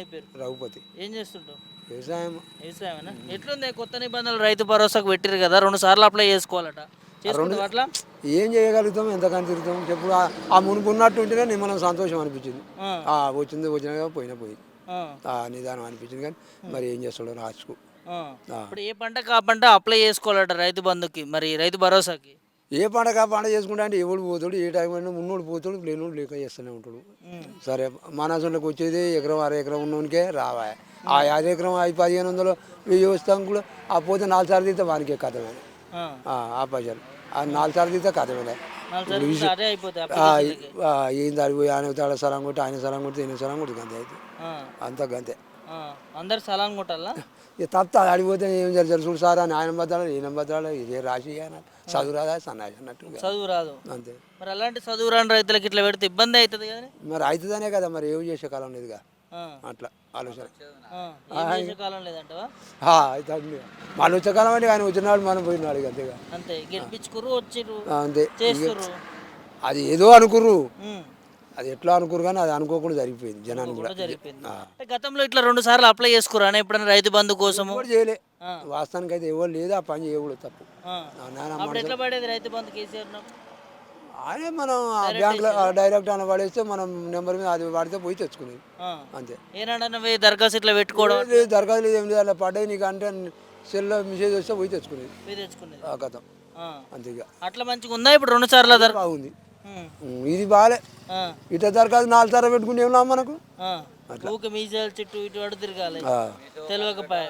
నీ పేరు? రఘుపతి. ఏం చేస్తుంటావు? వ్యవసాయం. వ్యవసాయమేనా? ఎట్లుంది కొత్త నిబంధనలు రైతు భరోసాకు పెట్టిర్రు కదా 2 సార్లు అప్లై చేసుకోవాలట. ఆ రెండు చేసుకుంటావా అట్లా? ఏం చేయగలుగుతాం, ఎంతకని తిరుగుతాం చెప్పు. ఆ మునుపు ఉన్నట్టు ఉంటేనే మనం సంతోషం అనిపించింది. ఆ, వచ్చింది వచ్చినా కదా, పోయినా పోయింది. ఆ, నిదానం అనిపించింది, కానీ మరి ఏం చేస్తాడో రాసుకు. ఆ. ఇప్పుడు ఏ పంటకు ఆ పంట అప్లై చేసుకోవాలట రైతు బంధుకి, మరి రైతు భరోసాకి. ఏ పండగ ఆ పంట చేసుకుంటా అంటే ఎవడు పోతాడు, ఏ టైం అయినా ఉన్నోడు పోతాడు, లేనోడు లేక చేస్తూనే ఉంటాడు. ఉమ్, సరే మనసులోకి వచ్చేది ఎకరం అర ఎకరం ఉన్నోనికే రావా. ఆ 50 ఎకరం 1500 1000 వస్తాం కూడా ఆ పోతే 4 సార్లు తీస్తే వానికే కథమే. ఆ. ఆ పైసలు ఆ 4 సార్లు తీస్తే కథమేనే. 4 ఇప్పుడు సార్లు విషయం అదే అయిపోతాయి అప్లికేషన్లకి. ఏం దాడిపోయి ఆయన తాడ సరం కొట్టి ఆయన సరం కొట్టి ఈయన సరం కొట్టి గంతే అయితే ఆ, అంతా గంతే. ఆ. అందరు సలాం కొట్టాలా? ఇక తప్ప అడిగిపోతే ఏం జరుగుతుంది చూడు సార్ అని ఆయన బద్దాడు ఈయన బద్దాడు, ఇదే రాసి అన్నట్టు చదువు రాదా సన్నాసి అన్నట్టు చదువు రాదు. అంతే. మరి అలాంటి చదువు రాని రైతులకు ఇట్లా పెడితే ఇబ్బంది అవుతుంది కదా. మరి అవుతుందనే కదా మరి ఏం చేసే కాలం లేదుగా. ఆ, అట్లా ఆలోచన ఆ. ఏం చేసే కాలం లేదంటవా? అవుతుంది. మన వచ్చే కాలం అంటే ఆయన వచ్చినాడు మనం పోయినాడు ఇక అంతేగా. అంతే, గెలిపించుకుర్రు వచ్చిర్రు అంతే. చేస్తుర్రు. అది ఏదో అనుకుర్రు, ఉమ్. అది ఎట్లా అనుకురు కానీ అది అనుకోకుండా జరిగిపోయింది జనాన్ని కూడా. కూడా జరిగిపోయింది. అంటే గతంలో ఇట్లా 2 సార్లు అప్లై చేసుకురా ఎప్పుడైనా రైతు బంధు కోసము? ఎవరు చేయలే. ఆ, వాస్తవానికి అయితే ఎవరు లేదు, ఆ పని చేయకూడదు తప్పు. ఆ. నాన్న అప్పుడు ఎట్లా పడేది రైతు బంధు కేసీఆర్ ఉన్నప్పుడు? అదే మనం బ్యాంకులో డైరెక్ట్ అని పడేస్తే మనం నెంబర్ మీద అది పడితే పోయి తెచ్చుకునేది ఆ. అంతే. ఏనాడన్నా పోయి దరఖాస్తు ఇట్లా పెట్టుకోవడం లేదు దరఖాస్తు లేదు, ఏం లేదు, అలా పడ్డాయి నీకు అంటే సెల్లో మెసేజ్ వస్తే పోయి తెచ్చుకునేది పోయి తెచ్చుకునేది. ఆ కథం ఆ. అంతే. ఇక అట్లా మంచిగా ఉందా ఇప్పుడు 2 సార్లు బాగుంది. ఇది బాగాలే. ఇట దరఖాస్తు 4 సార్లు పెట్టుకుంటే ఏం లాభం మనకు. ఊక మీసాల చుట్టూ ఇటు అటు తిరగాలి తెలియకపోయా.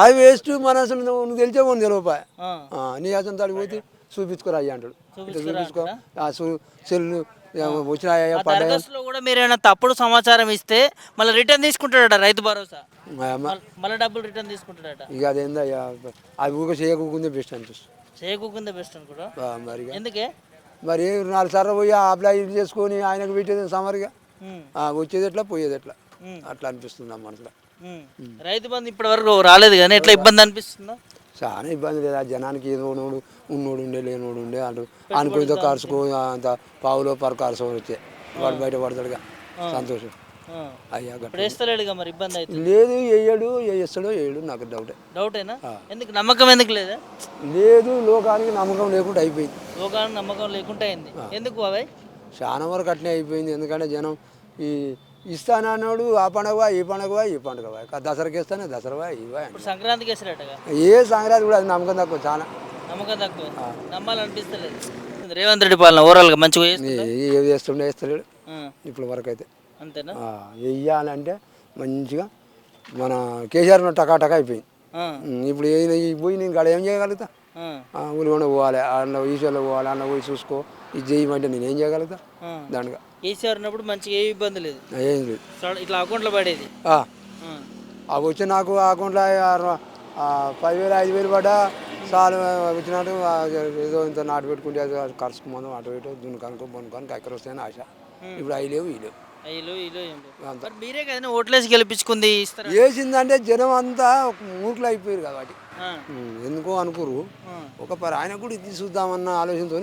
అది వేస్ట్. మన అసలు నువ్వు తెలిసే పోను తెలియపాయ. ఆ. నీ అసలు తాడికి పోతే చూపించుకోరా అయ్యా అంటాడు. ఇట్లా చూపించుకో సెల్లు వచ్చిన ఆ దరఖాస్తులో కూడా మీరు ఏమైనా తప్పుడు సమాచారం ఇస్తే మళ్ళీ రిటర్న్ తీసుకుంటాడట రైతు భరోసా. మళ్ళీ డబ్బులు రిటర్న్ తీసుకుంటాడట. ఇక అదేందా అది ఊక చేయకుందే బెస్ట్ అనిపిస్తుంది. చేయకుండా బెస్ట్ అనుకుంటా. మరి ఎందుకే? మరి 4 సార్లు పోయి అప్లై చేసుకొని ఆయనకు పెట్టేది సమరిగా వచ్చేది ఎట్లా పోయేది ఎట్లా అట్లా అనిపిస్తుంది ఆ మనసులో. రైతు బంధు ఇప్పటి వరకు రాలేదు కానీ ఎట్లా ఇబ్బంది అనిపిస్తుందా? చాలా ఇబ్బంది లేదు. ఆ జనానికి ఏదో ఉన్నోడు ఉండే లేనోడు ఉండే అంటూ అనుకుంటే ఖర్చుకో అంత పావులో ఖర్చు వచ్చే వాడు బయట పడతాడుగా సంతోషం. అయ్యా ఇప్పుడు వేస్తలేడుగా, మరి ఇబ్బంది అవుతుంది. లేదు వేయడు, వేస్తాడో వేయడు నాకు డౌటేనా? ఎందుకు నమ్మకం ఎందుకు లేదా? లేదు, లోకానికి నమ్మకం లేకుండా అయిపోయింది. లోకానికి నమ్మకం లేకుండా అయింది. ఎందుకు బాబాయ్? చాలా వరకు అట్లే అయిపోయింది. ఎందుకంటే జనం ఈ ఇస్తానన్నాడు ఆ పండుగ ఈ పండుగ ఈ పండుగ దసరాకి ఇస్తానే దసరా ఇవా. ఇప్పుడు సంక్రాంతికి వేసారటగా. ఏ సంక్రాంతి కూడా అది నమ్మకం తక్కువ, చాలా నమ్మకం తక్కువ. నమ్మాలనిపిస్తలేదు. రేవంత్ రెడ్డి పాలన ఓవరాల్గా మంచిగా ఏవి చేస్తుండే వేస్తలేడు ఇప్పటి వరకు అయితే. అంతేనా? వెయ్యాలంటే మంచిగా మన కేసీఆర్ టకా అయిపోయింది. ఇప్పుడు పోయి నేను కాడ ఏం చేయగలుగుతా? ఊళ్ళో పోవాలి, అందులో ఈశ్వర్లో పోవాలి, అందులో పోయి చూసుకో, ఇది చేయమంటే నేను ఏం చేయగలుగుతా దానిగా. కేసీఆర్ ఉన్నప్పుడు మంచిగా ఏ ఇబ్బంది లేదు, ఏం లేదు. ఇట్లా అకౌంట్లో పడేది. అవి వచ్చి నాకు అకౌంట్లో 10,000 5,000 పడ్డా చాలు వచ్చినట్టు. ఏదో ఇంత నాటు పెట్టుకుంటే ఖర్చుకు మనం అటు ఇటు దున్నుకానుకో బొన్నుకానుకో ఎక్కడ వస్తాయని ఆశ. ఇప్పుడు అవి లేవు ఈ లేవు. మీరే కదా ఓట్లేసి గెలిపించుకుంది. వేసిందంటే జనం అంతా మూర్ఖులు అయిపోయారు కదా వాటి. ఎందుకో అనుకోరు. ఆయన కూడా ఇది చూద్దామన్న ఆలోచనతో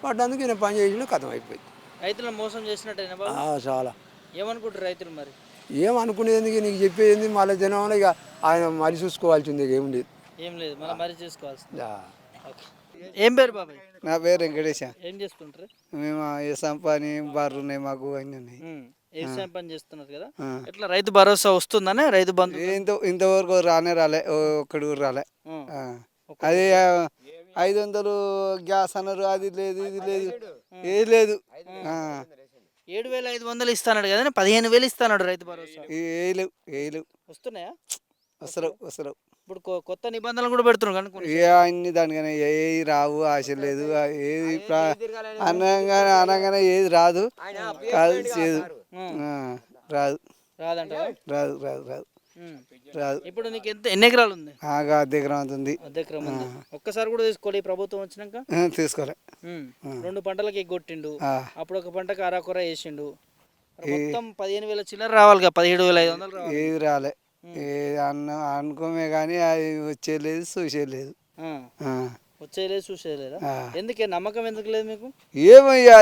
పడ్డందుకు ఈయన పని చేసిన కథం అయిపోయింది. రైతులను మోసం చేసినట్టేనా? చాలా. ఏమనుకుంటారు రైతులు మరి? ఏమనుకునేది నీకు చెప్పేది మళ్ళీ జనం ఇక ఆయన మరి చూసుకోవాల్సింది ఏం లేదు. ఏం లేదు, మళ్ళీ మరి చూసుకోవాల్సింది. ఏం పేరు బాబాయ్? నా పేరు వెంకటేశ. ఏం చేస్తుంటారు? మేము వ్యవసాయం పని బర్రెలు ఉన్నాయి మాకు, అన్నీ ఉన్నాయి. వ్యవసాయం పని చేస్తున్నారు కదా, ఎట్లా రైతు భరోసా వస్తుందనే రైతు బంధు? ఇంతవరకు రాలే, ఒక్కడు రాలే. అది 500 గ్యాస్ అన్నారు, అది లేదు ఇది లేదు, ఏది లేదు. 7,500 ఇస్తాడు కదా, 15,000 ఇస్తాడు రైతు భరోసా. ఏలేవు వస్తున్నాయా? వస్తలేవు. ఇప్పుడు కొత్త నిబంధనలు కూడా పెడుతున్నారు అన్ని దానికనే ఏది రావు, ఆశ లేదు. ఏది అనగానే ఏది రాదు, రాదు. ఇప్పుడు నీకు ఎన్ని ఎకరాలు ఉంది? అర్ధ ఎకరం ఉంది. ఒక్కసారి కూడా తీసుకోవాలి ప్రభుత్వం వచ్చినాక? తీసుకోలే. 2 పంటలకి ఎగ్గొట్టిండు. అప్పుడు ఒక పంటకి అరాకొర వేసిండు. మొత్తం 15,000 చిల్లర రావాలిగా, 17,500 ఏది రాలే. అనుకోమే కానీ అది వచ్చేది లేదు, చూసేది లేదు. వచ్చేయలేదు చూసేయలేదా? ఆ. ఎందుకే నమ్మకం ఎందుకు లేదు మీకు? ఏమయ్యా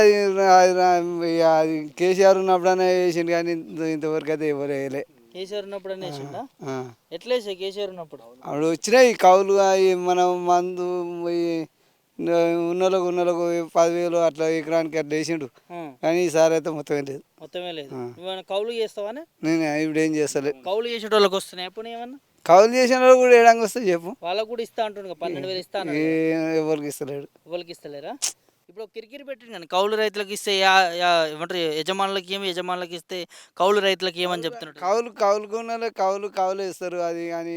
అది కేసీఆర్ ఉన్నప్పుడనే వేసిండు కానీ ఇంతవరకు అయితే ఎవరు వేయలే. కేసీఆర్ ఉన్నప్పుడు అని వేసిండా? ఆ. ఎట్లా వేసే కేసీఆర్ ఉన్నప్పుడు? అప్పుడు వచ్చినాయి కౌలు అవి మనం మందు ఉన్నోళ్ళకు 10,000 అట్లా ఎకరానికి అట్లా వేసిండు. కానీ ఈసారి అయితే మొత్తమే లేదు. మొత్తమే లేదు. నువ్వేమైనా కౌలు చేస్తావానే? నేను ఇప్పుడు ఏం చేస్తలే. కౌలు చేసేటోళ్ళకి వస్తున్నాయి ఎప్పుడు ఏమన్నా? కౌలు చేసిన వాళ్ళు కూడా ఏడంగా వస్తాయి చెప్పు. వాళ్ళకు కూడా ఇస్తా అంటుండగా 12,000 ఇస్తా అన్నాడు. ఎవరికి ఇస్తలేడు. ఎవరికి ఇస్తలేరా? ఇప్పుడు కిరికిరి పెట్టిండు కానీ కౌలు రైతులకు ఇస్తే ఏమంటారు యజమానులకి ఏమి, యజమానులకి ఇస్తే కౌలు రైతులకి ఏమని చెప్తున్నాడు. కౌలు ఇస్తారు. అది కానీ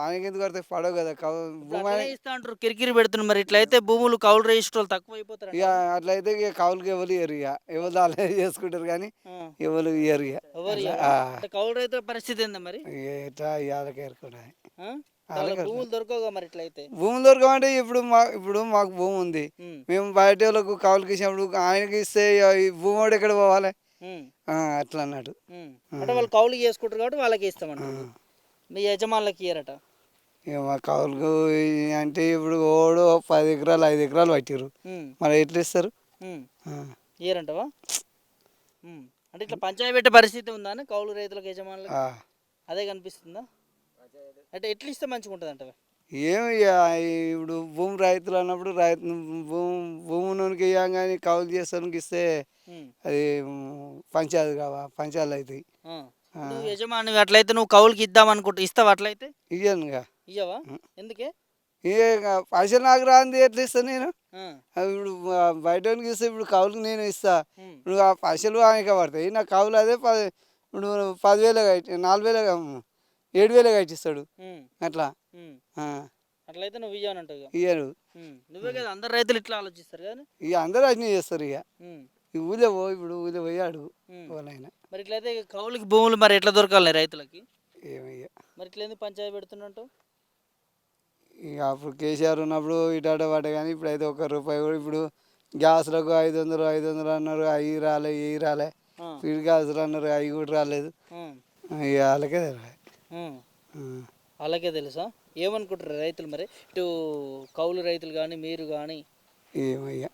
ఆయనకి ఎందుకు పడితే పడవు కదా భూమి ఇస్తా అంటారు, కిరికిరి పెడుతున్నారు. మరి ఇట్లా అయితే భూములు కౌలు రేసేటోళ్ళు తక్కువ అయిపోతారు. ఇక అట్లయితే ఇక కౌలుకి ఎవరు ఇయ్యరు. ఇక ఎవరు దాని చేసుకుంటారు కానీ ఎవరు ఇయ్యరు. ఇక కౌలు రైతుల పరిస్థితి ఏందా మరి? ఎట్లా ఇవ్వాలకి ఏరుకోవడానికి భూములు దొరకవుగా మరి ఇట్లయితే. భూములు దొరకమంటే ఇప్పుడు మాకు భూమి ఉంది. మేము బయట వాళ్ళకు కౌలుకి ఇచ్చినప్పుడు ఆయనకి ఇస్తే ఈ భూమి వాడు ఎక్కడ పోవాలి అట్లా అన్నాడు. అంటే వాళ్ళు కౌలు చేసుకుంటారు కాబట్టి వాళ్ళకి ఇస్తామంటారు. మీ యజమానులకి ఇయ్యరట. ఇక మా కౌలుకు అంటే ఇప్పుడు ఓడు 10 ఎకరాలు 5 ఎకరాలు పట్టిరు. మరి ఎట్లా ఇస్తారు? ఇయ్యరంటవా? అంటే ఇట్లా పంచాయతీ పెట్టే పరిస్థితి ఉందా అని కౌలు రైతులకు యజమానులకు? అదే కనిపిస్తుందా? అంటే ఎట్లా ఇస్తే మంచిగా ఉంటుంది అంటవా? ఏమి ఇప్పుడు భూమి రైతులు అన్నప్పుడు భూమికి ఇవ్వం కానీ కౌలు చేస్తానికి ఇస్తే అది పంచాయతీ పంచాయతీలు అవుతాయి. నువ్వు యజమాని అట్లయితే నువ్వు కౌలుకి ఇద్దాం అనుకుంటా, ఇస్తావా? అట్లయితే ఇయ్యనుగా. ఇయ్యవా? ఎందుకే? పైసలు నాకు రాంది ఎట్లా ఇస్తా నేను? ఇప్పుడు బయటకి ఇస్తే ఇప్పుడు కౌలుకి నేను ఇస్తా. ఇప్పుడు ఆ పైసలు ఆయనకే పడతాయి. నా కౌలు అదే ఇప్పుడు 10,000 కట్టి 4,000 7,000 కట్టిస్తాడు అట్లా. అట్లయితే నువ్వు ఇయ్యనంటావు. ఇయ్యను. నువ్వే కదా, అందరు రైతులు ఇట్లా ఆలోచిస్తారు కానీ. ఇక అందరూ అన్నీ చేస్తారు. ఇక ఊళ్ళో ఇప్పుడు ఊళ్ళో పోయి అడుగు వాళ్ళైనా. మరి ఇట్లయితే కౌలుకి భూములు మరి ఎట్లా దొరకాలి రైతులకి? ఏమయ్యా మరి ఇట్లా ఎందుకు పంచాయతీ పెడుతున్నట్టు? ఇక అప్పుడు కేసీఆర్ ఉన్నప్పుడు ఇటాట పడ్డా కానీ ఇప్పుడు అయితే ₹1 కూడా. ఇప్పుడు గ్యాస్లకు 500 అన్నారు, అవి రాలే ఇవి రాలే. ఫీడ్ గ్యాసులు అన్నారు, అవి కూడా రాలేదు. ఇక వాళ్ళకే వాళ్ళకే తెలుసా? ఏమనుకుంటారు రైతులు మరి? ఇటు కౌలు రైతులు కానీ మీరు కానీ? ఏమయ్యా